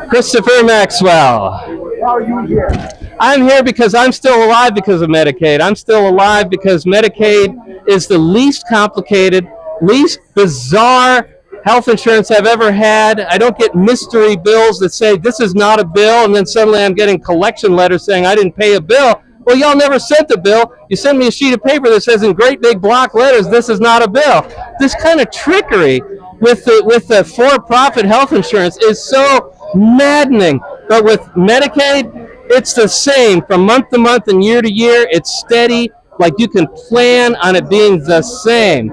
Christopher Maxwell. How are you here? I'm here because I'm still alive because of Medicaid. I'm still alive because Medicaid is the least complicated, least bizarre health insurance I've ever had. I don't get mystery bills that say this is not a bill, and then suddenly I'm getting collection letters saying I didn't pay a bill. Well, y'all never sent a bill. You sent me a sheet of paper that says in great big block letters, this is not a bill. This kind of trickery with the for-profit health insurance is so maddening. But with Medicaid, it's the same from month to month and year to year. It's steady, like you can plan on it being the same.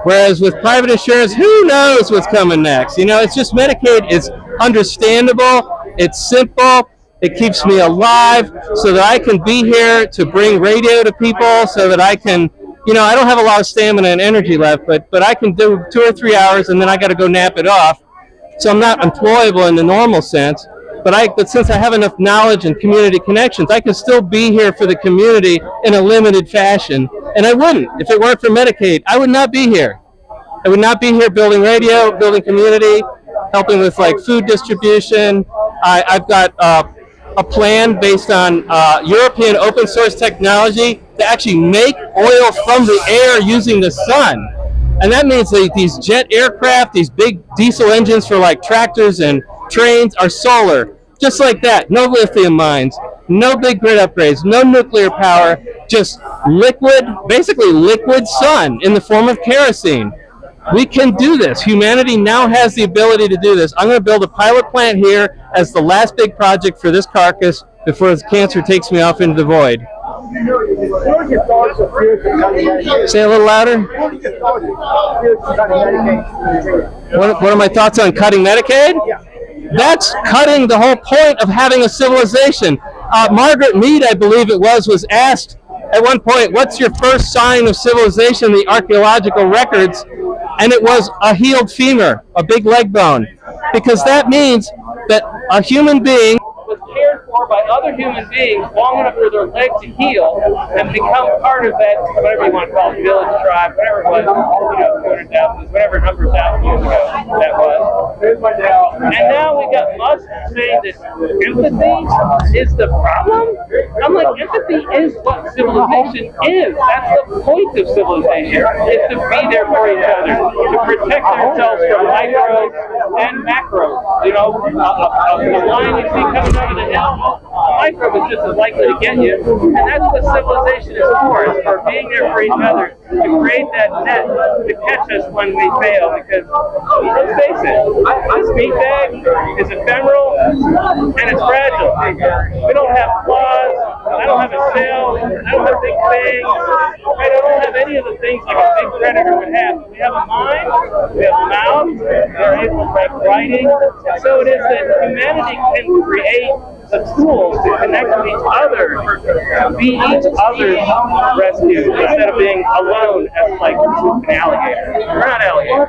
Whereas with private insurance, who knows what's coming next? You know, it's just Medicaid is understandable, it's simple, it keeps me alive so that I can be here to bring radio to people, so that I can, you know, I don't have a lot of stamina and energy left, but I can do 2 or 3 hours and then I got to go nap it off. So I'm not employable in the normal sense, but since I have enough knowledge and community connections, I can still be here for the community in a limited fashion. And I wouldn't. If it weren't for Medicaid, I would not be here. I would not be here building radio, building community, helping with like food distribution. I've got a plan based on European open source technology to actually make oil from the air using the sun. And that means that these jet aircraft, these big diesel engines for like tractors and trains are solar. Just like that. No lithium mines, no big grid upgrades, no nuclear power, just liquid, basically liquid sun in the form of kerosene. We can do this. Humanity now has the ability to do this. I'm going to build a pilot plant here as the last big project for this carcass before the cancer takes me off into the void. Say a little louder. What are my thoughts on cutting Medicaid? That's cutting the whole point of having a civilization. Margaret Mead, I believe it was asked at one point, what's your first sign of civilization in the archaeological records? And it was a healed femur, a big leg bone. Because that means that a human being was cared for by other human beings long enough for their leg to heal and become part of that, whatever you want to call it, village, tribe, whatever it was, 200,000, whatever number of thousands years ago that was. And now we got Musk saying that empathy is the problem. I'm like, empathy is what civilization is. That's the point of civilization, is to be there for each other, to protect ourselves from microbes and macros. You know, a lion you see coming over the hill, a microbe is just as likely to get you. And that's what civilization is for being there for each other, to create that net to catch us when we fail. Because let's face it, this meat bag is ephemeral and it's fragile. We don't have claws, I don't have a sail, I don't have big fangs, I don't have any of the things like a big predator would have. We have a mind, we have a mouth, we're able to write writing. So it is that humanity can create the tools to connect with each other, to be each other's rescue, instead of being alone as like an alligator. We're not alligators.